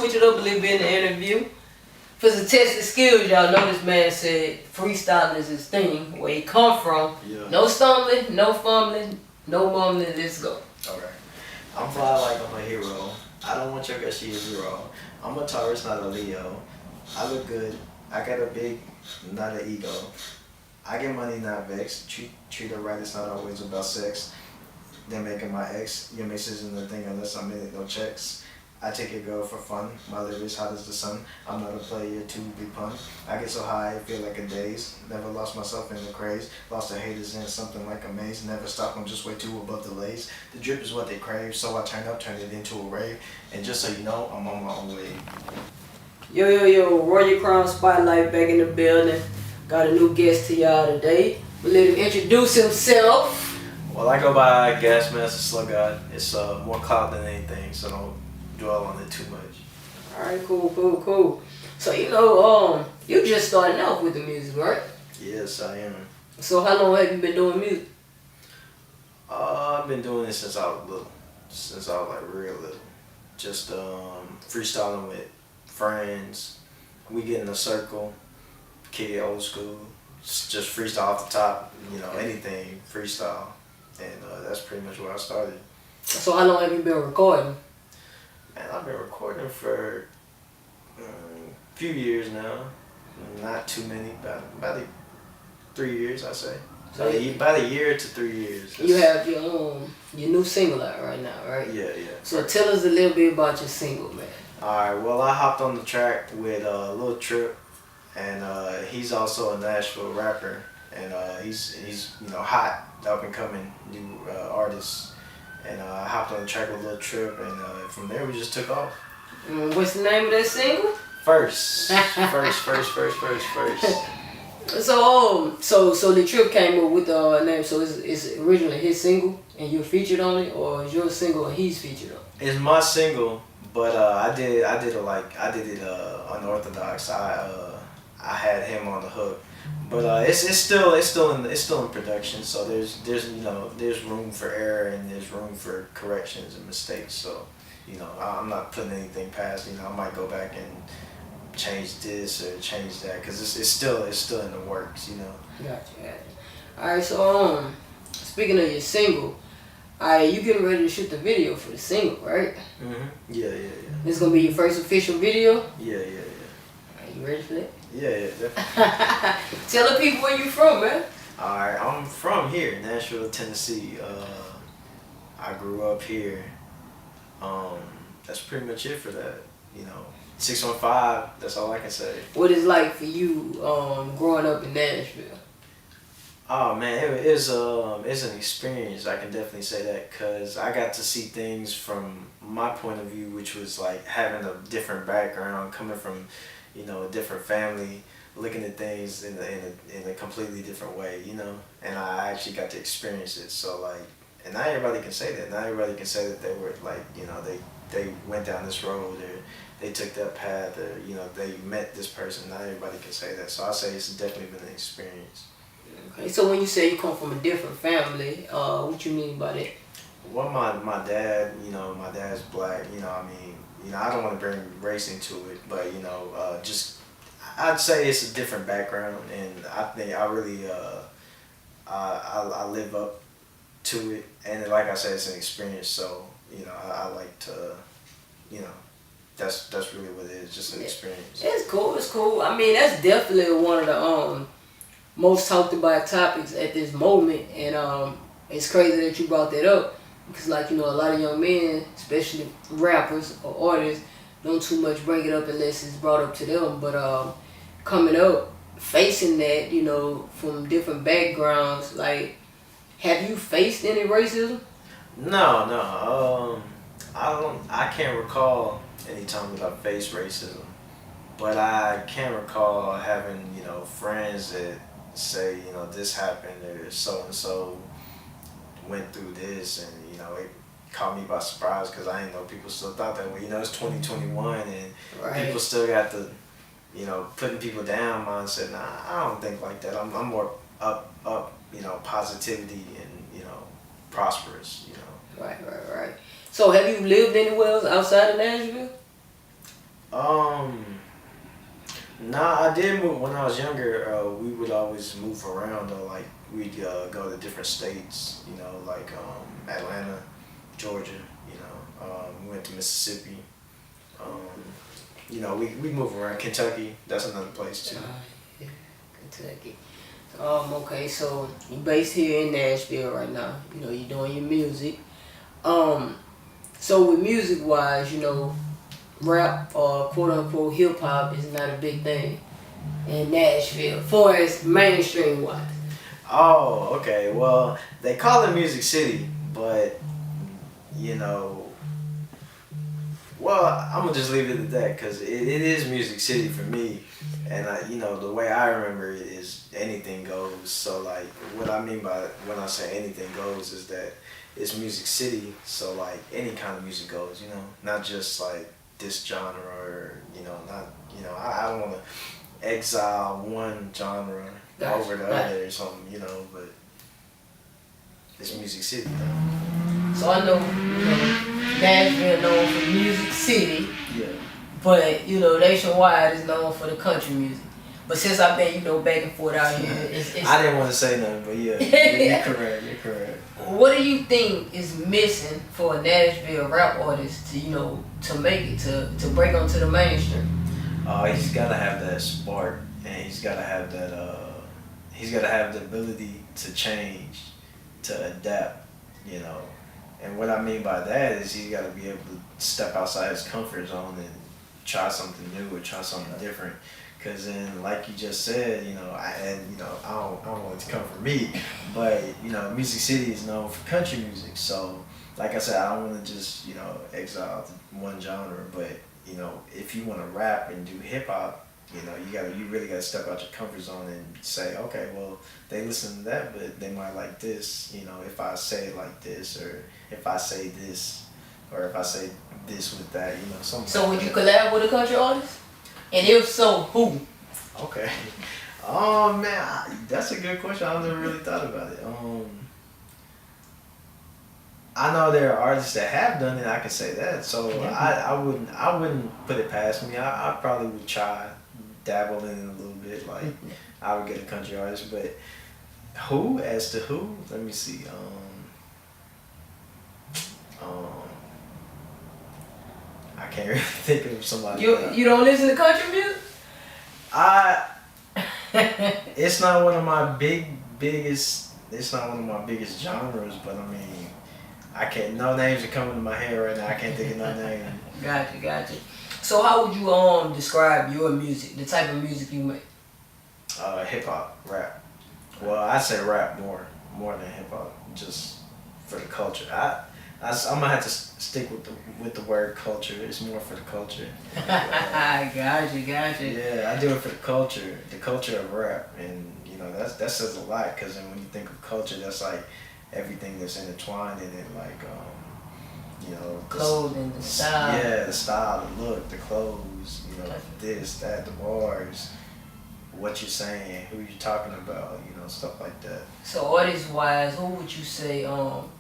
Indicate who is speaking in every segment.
Speaker 1: switch it up a little bit in the interview. For the test of skills, y'all know this man said freestyling is his thing. Where he come from, no stumbling, no fumbling, no mumbling, let's go.
Speaker 2: Okay. I'm fly like I'm a hero. I don't want your girl, she a zero. I'm a Taurus, not a Leo. I look good. I got a big, not an ego. I get money, not vex. Treat her right, it's not always about sex. Then making my ex. Your mix isn't a thing unless I'm in it, no checks. I take a girl for fun. My lyrics hot as the sun. I'm not a player, too big pun. I get so high, I feel like a daze. Never lost myself in the craze. Lost the haters in something like a maze. Never stop, I'm just way too above the lays. The drip is what they crave, so I turn it into a rave. And just so you know, I'm on my own way.
Speaker 1: Yo, Royal Crown Spotlight back in the building. Got a new guest to y'all today. We'll let him introduce himself.
Speaker 2: Well, I go by Gas Master Slug. It's more clout than anything, so don't dwell on it too much.
Speaker 1: Alright, cool. So you just starting off with the music, right?
Speaker 2: Yes, I am.
Speaker 1: So how long have you been doing music?
Speaker 2: I've been doing this since I was little. Since I was like real little. Just freestyling with friends. We get in a circle, kick it old school. Just freestyle off the top, anything freestyle. And that's pretty much where I started.
Speaker 1: So how long have you been recording?
Speaker 2: Man, I've been recording for a few years now. Not too many, about 3 years, I say. So about a year to 3 years.
Speaker 1: You have your new single out right now, right?
Speaker 2: Yeah.
Speaker 1: So tell us a little bit about your single, man.
Speaker 2: Alright, well, I hopped on the track with Lil Trip, and he's also a Nashville rapper, and he's hot, up and coming new artist. And I hopped on the track with Lil Trip, and from there we just took off.
Speaker 1: What's the name of that single?
Speaker 2: First.
Speaker 1: So the Trip came up with the name. So it's originally his single, and you're featured on it, or is your single and he's featured on it?
Speaker 2: It's my single, but I did it unorthodox. I had him on the hook. But it's still in production, so there's room for error and there's room for corrections and mistakes. So I'm not putting anything past. I might go back and change this or change that because it's still in the works.
Speaker 1: Gotcha. All right, so speaking of your single, you getting ready to shoot the video for the single, right?
Speaker 2: Yeah.
Speaker 1: This gonna be your first official video?
Speaker 2: Yeah.
Speaker 1: Are you ready for that?
Speaker 2: Yeah, definitely.
Speaker 1: Tell the people where you from, man.
Speaker 2: Alright, I'm from here, Nashville, Tennessee. I grew up here. That's pretty much it for that. 615, that's all I can say.
Speaker 1: What is it like for you growing up in Nashville?
Speaker 2: Oh man, it's an experience. I can definitely say that because I got to see things from my point of view, which was like having a different background, coming from a different family, looking at things in a completely different way, and I actually got to experience it. So and not everybody can say that. Not everybody can say that they were they went down this road or they took that path or they met this person. Not everybody can say that. So I say it's definitely been an experience.
Speaker 1: Okay, so when you say you come from a different family, what you mean by that?
Speaker 2: Well, my dad, my dad's black. I don't want to bring race into it, but just I'd say it's a different background, and I think I really I live up to it, and like I said, it's an experience. So I like to, that's really what it is, just an experience.
Speaker 1: It's cool. I mean, that's definitely one of the most talked about topics at this moment, and it's crazy that you brought that up. Because a lot of young men, especially rappers or artists, don't too much bring it up unless it's brought up to them. But coming up, facing that, from different backgrounds, have you faced any racism?
Speaker 2: No. I can't recall any time that I faced racism. But I can recall having, friends that say, this happened or so-and-so went through this, and it caught me by surprise because I didn't know people still thought that way. It's 2021 and people still got the, putting people down mindset. Nah, I don't think like that. I'm more up, positivity and prosperous.
Speaker 1: Right. So have you lived anywhere else outside of Nashville?
Speaker 2: Um, nah, I did move when I was younger. We would always move around. Though, like we'd go to different states. You know, like Atlanta, Georgia. You know, we went to Mississippi. Um, you know, we move around. Kentucky, that's another place too.
Speaker 1: Yeah, Kentucky. Okay, so you based here in Nashville right now. You know, you're doing your music. Um, so with music wise, you know, rap or quote unquote hip hop is not a big thing in Nashville, for as mainstream wise.
Speaker 2: Oh, okay. Well, they call it Music City, but you know, well, I'm gonna just leave it at that because it is Music City for me, and you know, the way I remember it is anything goes. So like, what I mean by when I say anything goes is that it's Music City, so like any kind of music goes. You know, not just like this genre or you know, not you know, I don't want to exile one genre
Speaker 1: Gotcha.
Speaker 2: over the other or something. You know, but it's Music City. Though.
Speaker 1: So I know, you know, Nashville known for Music City,
Speaker 2: Yeah.
Speaker 1: but you know, nationwide is known for the country music. But since I've been, you know, back and forth out here, it's
Speaker 2: I didn't want to say nothing, but yeah, you're correct. You're correct.
Speaker 1: what do you think is missing for a Nashville rap artist to, you know, to make it to break onto the mainstream?
Speaker 2: He's gotta have that spark, and he's gotta have that. He's gotta have the ability to change, to adapt. You know, and what I mean by that is he's gotta be able to step outside his comfort zone and try something new or try something different. Cause then, like you just said, you know, I don't want it to come from me, but you know, Music City is known for country music. So, like I said, I don't want to just you know exile one genre, but you know, if you want to rap and do hip hop, you know, you really gotta step out your comfort zone and say, okay, well, they listen to that, but they might like this. You know, if I say it like this, or if I say this, or if I say this with that, you know, something.
Speaker 1: So
Speaker 2: like
Speaker 1: would you
Speaker 2: that.
Speaker 1: collab with a country artist? And if so, who?
Speaker 2: Okay. Oh man, that's a good question. I've never really thought about it. I know there are artists that have done it. I can say that. So I wouldn't put it past me. I probably would try dabble in it a little bit. Like I would get a country artist, but who? As to who? Let me see. I can't really think of somebody.
Speaker 1: You don't listen to country music?
Speaker 2: It's not one of my biggest. It's not one of my biggest genres, but I mean, I can't. No names are coming to my head right now. I can't think of no name.
Speaker 1: Gotcha. So how would you describe your music, the type of music you make?
Speaker 2: Hip hop, rap. Well, I say rap more than hip hop, just for the culture. I'm gonna have to stick with the word culture. It's more for the culture.
Speaker 1: Gotcha.
Speaker 2: Yeah, I do it for the culture of rap, and you know that says a lot. Cause then when you think of culture, that's like everything that's intertwined in it, like you know,
Speaker 1: clothing, the style.
Speaker 2: Yeah, the style, the look, the clothes. You know, this, that, the bars, what you're saying, who you're talking about. You know, stuff like that.
Speaker 1: So artist wise, who would you say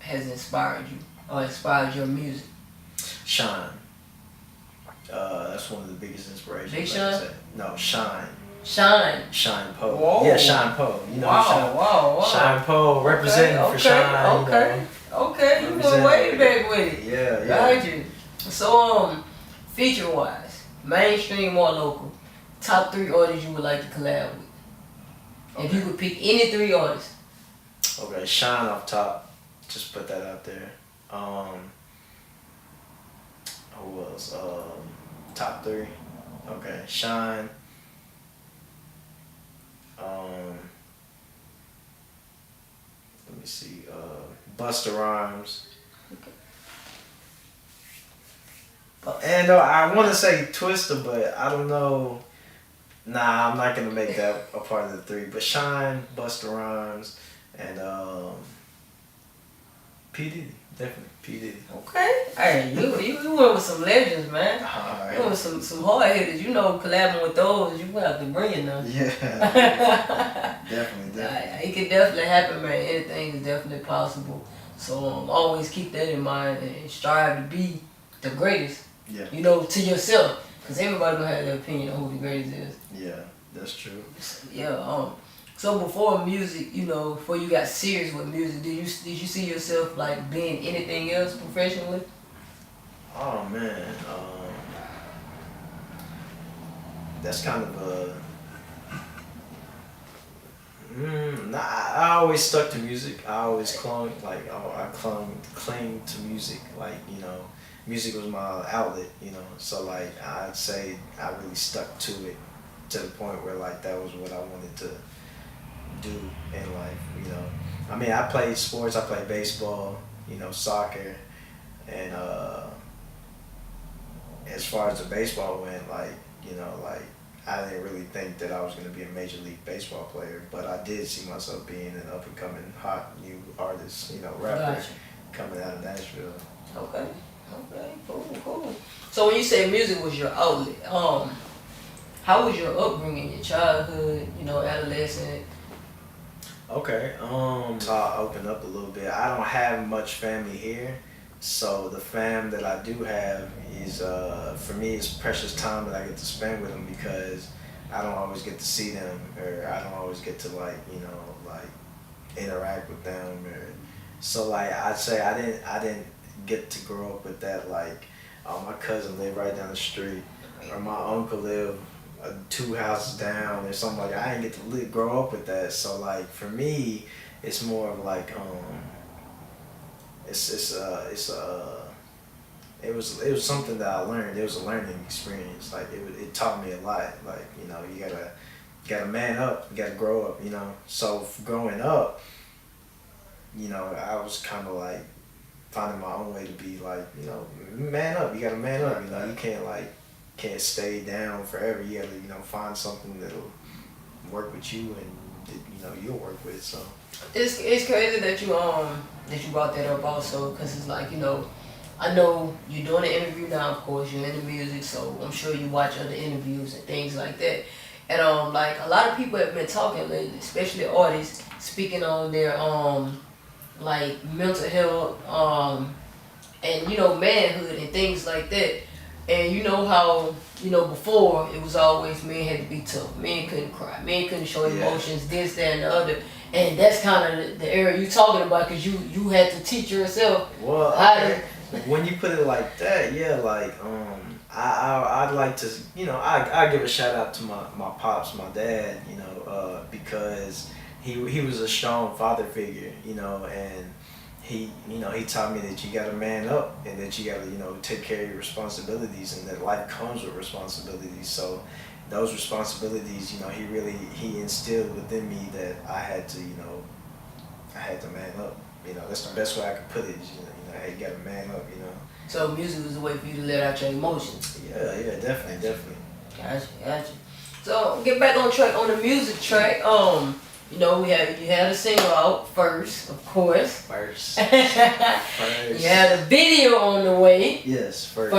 Speaker 1: has inspired you or inspired your music?
Speaker 2: Shine. That's one of the biggest inspirations.
Speaker 1: Big Sean?
Speaker 2: No, Shine.
Speaker 1: Shine
Speaker 2: Poe.
Speaker 1: Whoa.
Speaker 2: Yeah, Shine Poe. You know
Speaker 1: wow.
Speaker 2: Shine Poe representing for Shine.
Speaker 1: Okay, you went way back with it.
Speaker 2: Yeah.
Speaker 1: Got you. So feature wise, mainstream or local, top 3 artists you would like to collab with. Okay. If you could pick any 3 artists.
Speaker 2: Okay, Shine off top. Just put that out there. Who else? Top 3. Okay, Shine. Let me see. Busta Rhymes. And I want to say Twista, but I don't know. Nah, I'm not gonna make that a part of the 3. But Shine, Busta Rhymes, and P Diddy, definitely P Diddy.
Speaker 1: Okay, hey, you went with some legends, man.
Speaker 2: Right.
Speaker 1: You went with some hard hitters. You know, collabing with those, you will have to bring it now.
Speaker 2: Yeah, definitely.
Speaker 1: It can definitely happen, man. Anything is definitely possible. So always keep that in mind and strive to be the greatest.
Speaker 2: Yeah.
Speaker 1: You know, to yourself. Cause everybody gonna have their opinion on who the greatest is.
Speaker 2: Yeah, that's true.
Speaker 1: Yeah. So before music, before you got serious with music, did you see yourself like being anything else professionally?
Speaker 2: Oh man, that's kind of a. Nah, I always stuck to music. I always clung like cling to music. Like music was my outlet. So like I'd say I really stuck to it to the point where like that was what I wanted to do in life. I mean I played sports. I played baseball. Soccer, and as far as the baseball went, like I didn't really think that I was going to be a major league baseball player, but I did see myself being an up and coming hot new artist, rapper
Speaker 1: Gotcha.
Speaker 2: coming out of Nashville.
Speaker 1: Okay. Okay. Cool. So when you say music was your outlet, how was your upbringing, your childhood, adolescent?
Speaker 2: Okay, so I'll open up a little bit. I don't have much family here, so the fam that I do have is, for me, it's precious time that I get to spend with them because I don't always get to see them, or I don't always get to like interact with them, or so like I'd say I didn't get to grow up with that like, oh my cousin lived right down the street, or my uncle lived 2 houses down or something like that. I didn't get to grow up with that. So like for me, it's more of like it was something that I learned. It was a learning experience. Like it taught me a lot. Like you gotta man up. You gotta grow up. So growing up, I was kind of like finding my own way to be like man up. You gotta man up. You can't stay down forever. You gotta find something that'll work with you and you'll work with. So
Speaker 1: It's crazy that you brought that up also, because it's like I know you're doing an interview now. Of course, you're in the music, so I'm sure you watch other interviews and things like that. And like a lot of people have been talking lately, especially artists, speaking on their like mental health, and manhood and things like that. And you know how before it was always men had to be tough, men couldn't cry, men couldn't show emotions, this, that, and the other. And that's kind of the area you're talking about, because you had to teach yourself how to.
Speaker 2: When you put it like that, yeah, like I'd like to, I give a shout out to my pops, my dad, because he was a strong father figure, and he taught me that you gotta man up and that you gotta take care of your responsibilities, and that life comes with responsibilities. So those responsibilities, he instilled within me that I had to man up. That's the best way I could put it. Hey, you gotta man up.
Speaker 1: So music was a way for you to let out your emotions.
Speaker 2: Yeah, definitely.
Speaker 1: Gotcha. So get back on track on the music track. You had a single out first, of course.
Speaker 2: First.
Speaker 1: You had a video on the way.
Speaker 2: Yes, first.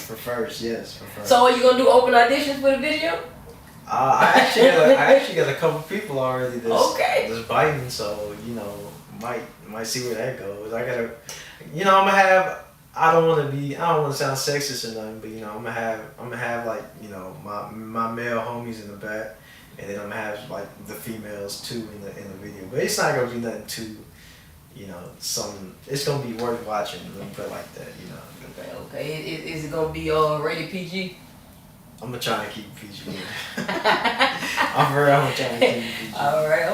Speaker 2: For first.
Speaker 1: So are you gonna do open auditions for the video?
Speaker 2: I actually got a couple people already that's biting, so might see where that goes. I gotta, I'm gonna have. I don't want to sound sexist or nothing, but I'm gonna have like my male homies in the back, and then I'm gonna have like the females too in the video. But it's not gonna be nothing too, it's gonna be worth watching. Let me put it like that,
Speaker 1: Okay. Is it gonna be rated PG?
Speaker 2: I'm gonna try to keep it PG. I'm gonna try to keep it PG.
Speaker 1: All right.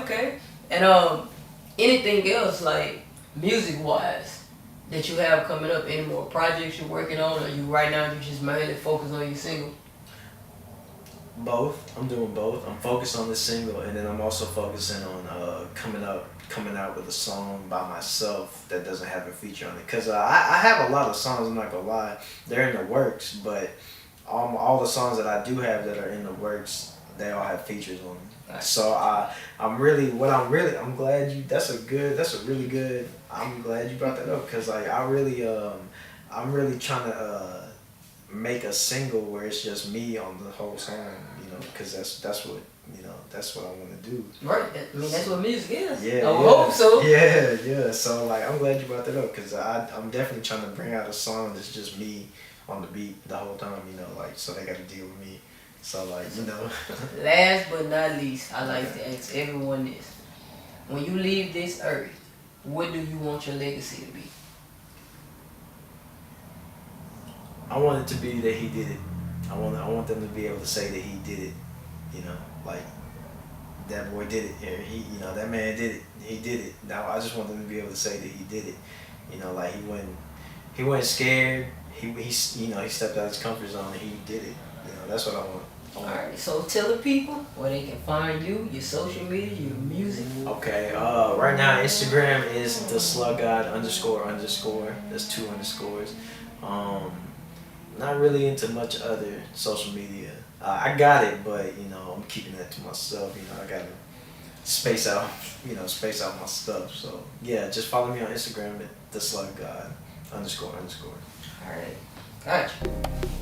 Speaker 1: Okay. And anything else like music wise that you have coming up? Any more projects you're working on, or you right now you just mainly focus on your single?
Speaker 2: Both. I'm doing both. I'm focused on this single, and then I'm also focusing on coming out with a song by myself that doesn't have a feature on it. Cause I have a lot of songs. I'm not gonna lie, they're in the works, but all the songs that I do have that are in the works, they all have features on them. Right. So I'm glad you brought that up, because like I'm really trying to make a single where it's just me on the whole song, because that's what I want to do.
Speaker 1: Right. I mean, that's what music is.
Speaker 2: Yeah.
Speaker 1: I hope so.
Speaker 2: Yeah. So like I'm glad you brought that up, because I'm definitely trying to bring out a song that's just me on the beat the whole time, you know, like, so they got to deal with me. So, like, you know.
Speaker 1: Last but not least, I like to ask everyone this. When you leave this earth, what do you want your legacy to be?
Speaker 2: I want it to be that he did it. I want them to be able to say that he did it. You know, like that boy did it. Or you know, that man did it. He did it. Now I just want them to be able to say that he did it. You know, like he wasn't scared. He you know, he stepped out of his comfort zone and he did it. You know, that's what I want.
Speaker 1: Alright, so tell the people where they can find you, your social media, your music.
Speaker 2: Okay, right now Instagram is the Slug God __. There's 2 underscores. Not really into much other social media. I got it, but you know, I'm keeping that to myself. You know, I gotta space out my stuff. So yeah, just follow me on Instagram at the Slug God __.
Speaker 1: Alright, gotcha.